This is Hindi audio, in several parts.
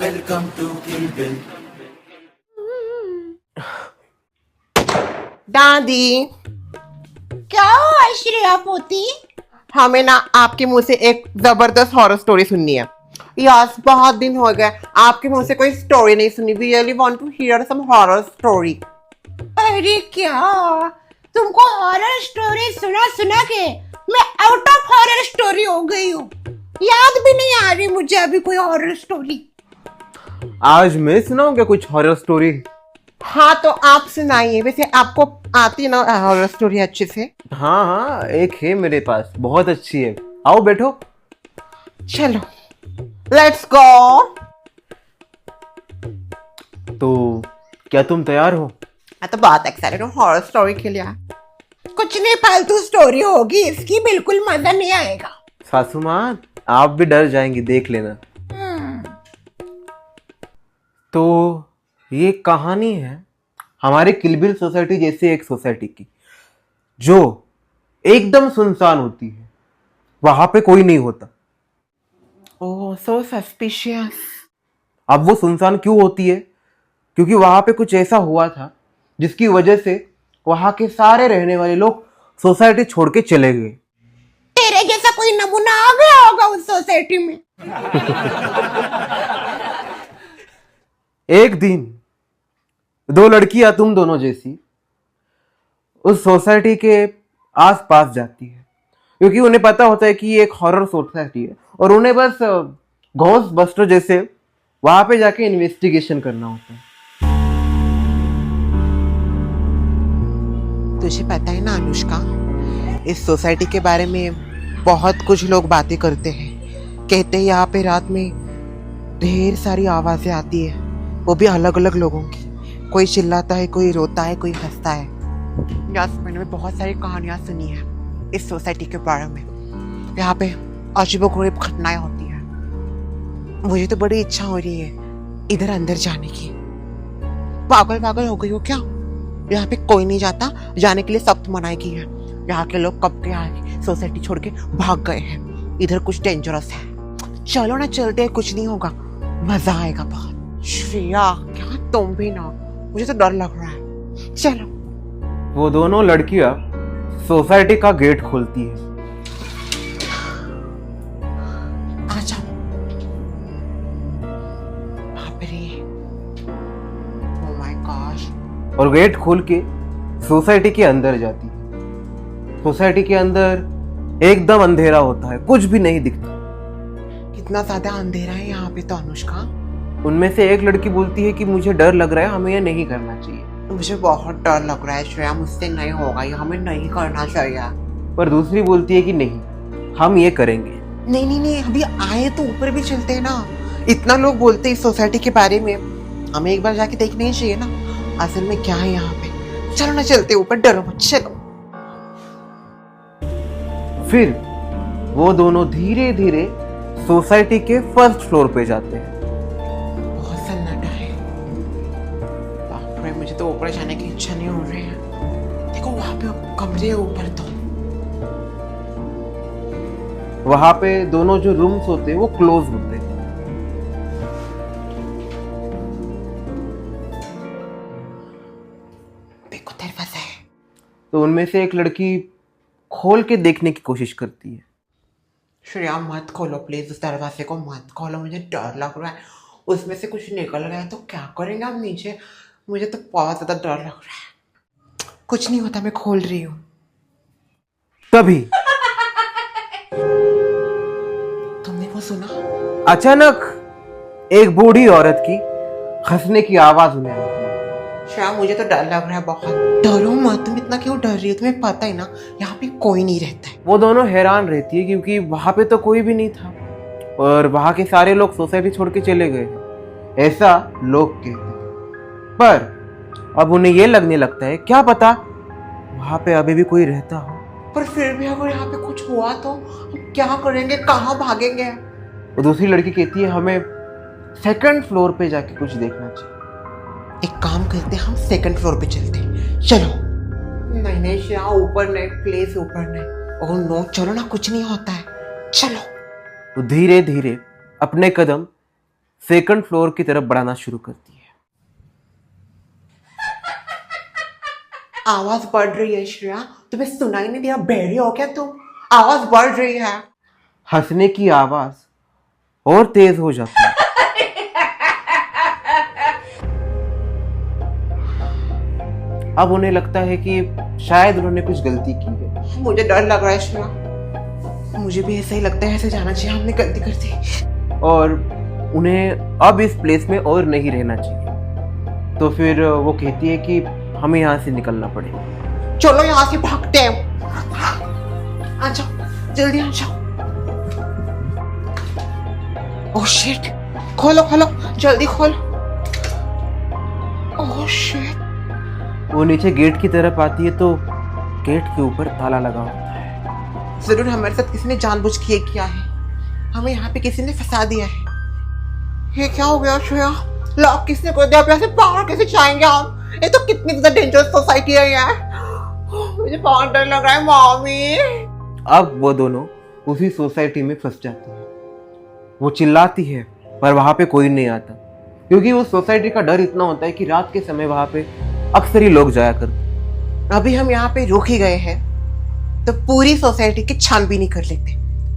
Welcome to Kill Bill. दादी, क्या हुआ श्रेया पोती? हमें ना आपके मुंह से एक जबरदस्त हॉरर स्टोरी सुननी है। यस, बहुत दिन हो गए आपके मुंह से कोई स्टोरी नहीं सुनी। We really want to hear some horror story. अरे क्या तुमको हॉरर स्टोरी सुना सुना के मैं आउट ऑफ हॉरर स्टोरी हो गई हूँ। याद भी नहीं आ रही मुझे अभी कोई हॉरर स्टोरी। आज मैं सुनाऊंगा कुछ हॉरर स्टोरी। हाँ तो आप सुनाइए। वैसे आपको आती है ना हॉरर स्टोरी अच्छे से? हाँ हाँ, एक है मेरे पास, बहुत अच्छी है। आओ बैठो। चलो लेट्स गो। तो क्या तुम तैयार हो? मैं तो बहुत एक्साइटेड हूँ हॉरर स्टोरी के लिए। कुछ नहीं, फालतू स्टोरी होगी इसकी, बिल्कुल मजा नहीं आएगा। सासू माँ, आप भी डर जाएंगी, देख लेना। तो ये कहानी है हमारे किल बिल सोसाइटी जैसे एक सोसाइटी की, जो एकदम सुनसान होती है। वहां पे कोई नहीं होता। ओह सो सस्पिशियस। अब वो सुनसान क्यों होती है? क्योंकि वहां पे कुछ ऐसा हुआ था जिसकी वजह से वहां के सारे रहने वाले लोग सोसाइटी छोड़ के चले गए। तेरे जैसा कोई नमूना आ गया होगा उस सोसाइटी में। एक दिन दो लड़कियां तुम दोनों जैसी उस सोसाइटी के आस पास जाती है, क्योंकि उन्हें पता होता है कि ये एक हॉरर सोसाइटी है और उन्हें बस घोस्ट बस्टर जैसे वहां पे जाके इन्वेस्टिगेशन करना होता है। तुझे पता है ना अनुष्का, इस सोसाइटी के बारे में बहुत कुछ लोग बातें करते हैं। कहते हैं यहाँ पे रात में ढेर सारी आवाजें आती है, वो भी अलग अलग लोगों की। कोई चिल्लाता है, कोई रोता है, कोई हंसता है। यस, मैंने बहुत सारी कहानियां सुनी है इस सोसाइटी के बारे में। यहाँ पे अजीबोगरीब घटनाएं होती है। मुझे तो बड़ी इच्छा हो रही है इधर अंदर जाने की। पागल पागल हो गई हो क्या? यहाँ पे कोई नहीं जाता, जाने के लिए सख्त मनाही की है। यहाँ के लोग कब के यहाँ सोसाइटी छोड़ के भाग गए हैं। इधर कुछ डेंजरस है। चलो ना, चलते हैं, कुछ नहीं होगा, मजा आएगा बहुत। श्रेया, क्या तुम भी ना? मुझे तो डर लग रहा है। चलो। वो दोनों लड़कियां सोसाइटी का गेट खोलती है। आ जाओ। बाप रे, ओह माय गॉश। और गेट खोल के सोसाइटी के अंदर जाती है। सोसाइटी के अंदर एकदम अंधेरा होता है, कुछ भी नहीं दिखता। कितना ज्यादा अंधेरा है यहाँ पे तो अनुष्का। उनमें से एक लड़की बोलती है कि मुझे डर लग रहा है, हमें ये नहीं करना चाहिए। मुझे बहुत डर लग रहा है श्रेया, मुझसे नहीं होगा ये, हमें नहीं करना चाहिए। पर दूसरी बोलती है कि नहीं, हम ये करेंगे। नहीं नहीं नहीं, अभी आए तो ऊपर भी चलते हैं ना। इतना लोग बोलते हैं इस सोसाइटी के बारे में, हमें एक बार जाके देखना ही चाहिए ना असल में क्या है यहाँ पे। चलो ना, चलते ऊपर, डरो मत, चलो। फिर वो दोनों धीरे धीरे सोसाइटी के फर्स्ट फ्लोर पे जाते हैं। बहुत सन्नाटा है। बाप रे, मुझे तो ऊपर जाने की इच्छा नहीं हो रही है। देखो वहां पे कमरे है ऊपर तो। वहां पे दोनों जो रूम्स होते हैं वो क्लोज होते हैं। देखो दरवाजा है। तो उनमें से एक लड़की खोल के देखने की कोशिश करती है। श्रेया मत खोलो प्लीज, उस दरवाजे को मत खोलो, मुझे डर लग रहा है। उसमें से कुछ निकल गया तो क्या करेंगे हम नीचे? मुझे तो बहुत ज्यादा डर लग रहा है। कुछ नहीं होता, मैं खोल रही हूँ। तभी तुमने वो सुना? अचानक एक बूढ़ी औरत की हंसने की आवाज उन्हें आती है। श्रेया मुझे तो डर लग रहा है बहुत। डरो मत, तुम इतना क्यों डर रही हो? तुम्हें पता है ना यहाँ पे कोई नहीं रहता है। वो दोनों हैरान रहती है क्योंकि वहां पे तो कोई भी नहीं था और वहां के सारे लोग सोसाइटी छोड़ के चले गए, ऐसा लोग कहते हैं। पर अब उन्हें ये लगने लगता है क्या पता वहां पे अभी भी कोई रहता हो। पर फिर भी अगर यहाँ पे कुछ हुआ तो हम क्या करेंगे, कहाँ भागेंगे? और दूसरी लड़की कहती है हमें सेकंड फ्लोर पे जाके कुछ देखना चाहिए। एक काम करते हैं, हम सेकंड फ्लोर पे चलते हैं। चलो। नहीं नहीं श्रेया, ऊपर नहीं प्लीज, ऊपर नहीं। ओह नो, चलो ना, कुछ नहीं होता है, चलो। वो धीरे धीरे अपने कदम सेकंड फ्लोर की तरफ बढ़ाना शुरू करती है। आवाज बढ़ रही है श्रेया, तुम्हें सुनाई नहीं दिया? बहरी हो क्या तुम? आवाज बढ़ रही है। हंसने की आवाज और तेज हो जाती है। अब उन्हें लगता है कि शायद उन्होंने कुछ गलती की है। मुझे डर लग रहा है श्रेया, मुझे भी ऐसा ही लगता है, ऐसे जाना चाहिए, हमने गलती कर दी। और उन्हें अब इस प्लेस में और नहीं रहना चाहिए। तो फिर वो कहती है कि हमें यहाँ से निकलना पड़ेगा। चलो यहाँ से भागते हैं। आ जाओ, जल्दी आ जाओ। ओह शिट, खोलो खोलो, जल्दी खोलो। Oh shit. वो नीचे गेट की तरफ आती है तो गेट के ऊपर ताला लगा होता है। जरूर हमारे साथ किसी ने जानबूझ के ये किया है, हमें यहाँ पे किसी ने फंसा दिया है। ये क्या हो गया श्रेया? लॉक किसने कर दिया? अब यहाँ से बाहर कैसे जाएंगे हम? ये तो कितनी ज्यादा डेंजरस सोसाइटी है यार। मुझे बहुत डर लग रहा है मॉमी। अब वो दोनों उसी सोसाइटी में फंस जाती है। वो चिल्लाती है पर वहां पे कोई नहीं आता, क्योंकि उस सोसाइटी का डर इतना होता है कि रात के समय वहां पे अक्सर ही लोग जाया करते। अभी हम यहाँ पे रुक ही गए हैं तो पूरी सोसाइटी की छानबीन ही कर लेते,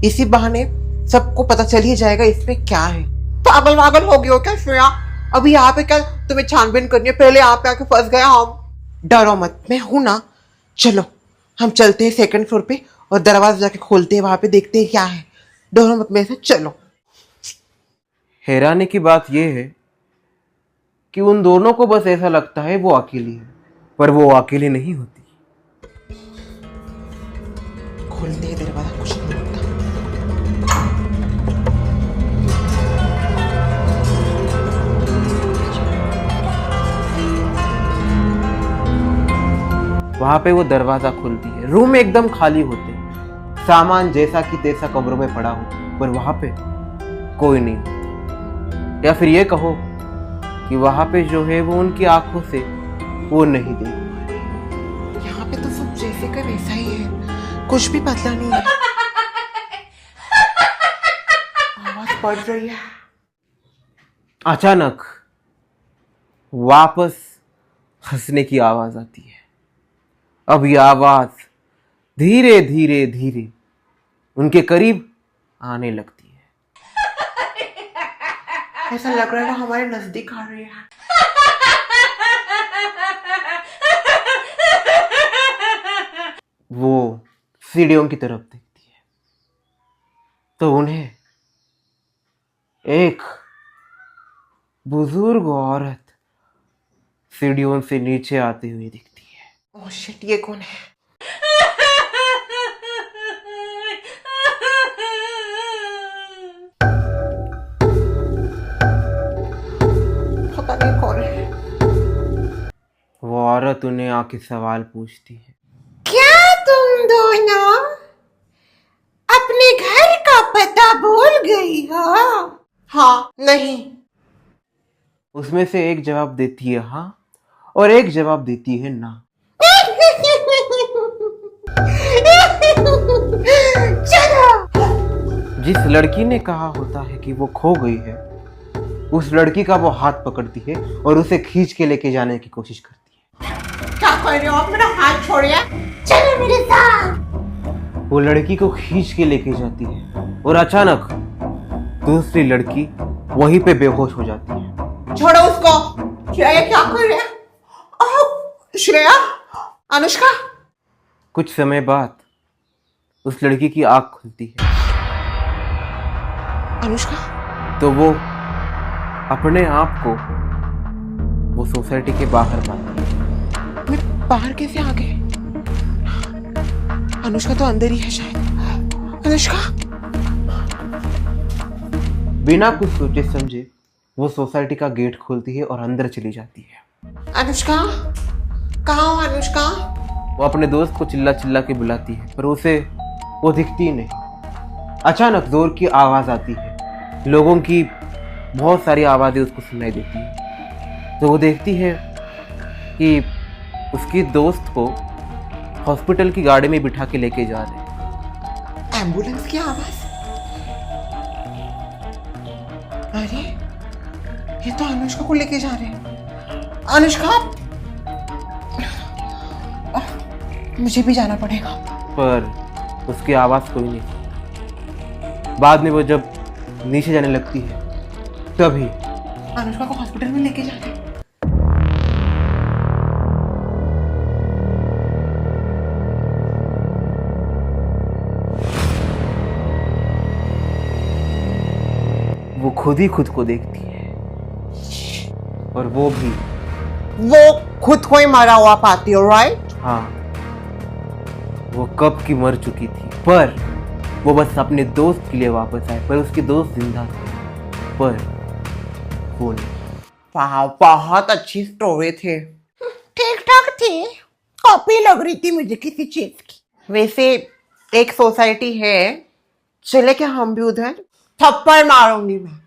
इसी बहाने सबको पता चल ही जाएगा इसमें क्या है। पागल वागल हो गई हो क्या श्रेया? अभी यहाँ पे क्या तुम्हें छानबीन करनी है? पहले यहाँ पे आके फंस गए हम। डरो मत, मैं हूं ना। चलो हम चलते हैं सेकंड फ्लोर पे और दरवाजा जाके खोलते हैं, वहां पे देखते हैं क्या है। डरो मत मेरे साथ, चलो। हैरानी की बात यह है कि उन दोनों को बस ऐसा लगता है वो अकेली है, पर वो अकेली नहीं होती। खोलते हैं दरवाजा, कुछ नहीं होता। वहां पे वो दरवाजा खुलती है। रूम एकदम खाली होते हैं, सामान जैसा कि तैसा कमरों में पड़ा हो, पर वहां पे कोई नहीं होता। या फिर ये कहो कि वहां पे जो है वो उनकी आंखों से वो नहीं देख। यहाँ पे तो सब जैसे का वैसा ही है, कुछ भी बदला नहीं है। आवाज बढ़ रही है। अचानक वापस हंसने की आवाज आती है। अब ये आवाज धीरे धीरे धीरे उनके करीब आने लगती है। ऐसा लग रहा है वो हमारे नजदीक आ रही है। वो सीढ़ियों की तरफ देखती है तो उन्हें एक बुजुर्ग औरत सीढ़ियों से नीचे आते हुए दिखती है। ओह शिट, ये कौन है? पता नहीं कौन है। वो औरत उन्हें आके सवाल पूछती है। क्या तुम दोनों अपने घर का पता भूल गई हो? हाँ, नहीं। उसमें से एक जवाब देती है हाँ और एक जवाब देती है ना। चलो। जिस लड़की ने कहा होता है कि वो खो गई है, उस लड़की का वो हाथ पकड़ती है और उसे खींच के लेके जाने की कोशिश करती है। क्या कर रहे हो आप? मेरा हाथ छोड़िए। चलो मेरे साथ। वो लड़की को खींच के लेके जाती है और अचानक दूसरी लड़की वहीं पे बेहोश हो जाती है। छोड़ो उसको। श्रेया क्या कर रहे हैं? ओह, श्रेया, अनुष्का। कुछ समय बाद उस लड़की की आंख खुलती है अनुष्का, तो वो अपने आप को वो सोसाइटी के बाहर पाती है। मैं बाहर कैसे आ गए? अनुष्का तो अंदर ही है शायद। अनुष्का। बिना कुछ सोचे समझे वो सोसाइटी का गेट खोलती है और अंदर चली जाती है। अनुष्का, कहाँ हो अनुष्का? वो अपने दोस्त को चिल्ला चिल्ला के बुलाती है पर उसे वो दिखती ही नहीं। अचानक जोर की आवाज आती है, लोगों की बहुत सारी आवाजें उसको सुनाई देती है। तो वो देखती है कि उसकी दोस्त को हॉस्पिटल की गाड़ी में बिठा के लेके जा रहे हैं। एम्बुलेंस की आवाज? अरे ये तो अनुष्का को लेके जा रहे हैं। अनुष्का, मुझे भी जाना पड़ेगा। पर उसकी आवाज कोई नहीं। बाद में वो जब नीचे जाने लगती है तभी अनुष्का को हॉस्पिटल में लेके जा रहे हैं। वो खुद ही खुद को देखती है, और वो भी। वो खुद को ही मारा हुआ पाती है, राइट? हाँ, वो कब की मर चुकी थी, पर वो बस अपने दोस्त के लिए वापस आए। पर उसके दोस्त जिंदा थे, पर वो नहीं। वाह, बहुत अच्छी स्टोरी थी। ठीक ठाक थी, कॉपी लग रही थी मुझे किसी चीज की। वैसे एक सोसाइटी है, चले क्या हम भी उधर? थप्पड़ मारूंगी मैं।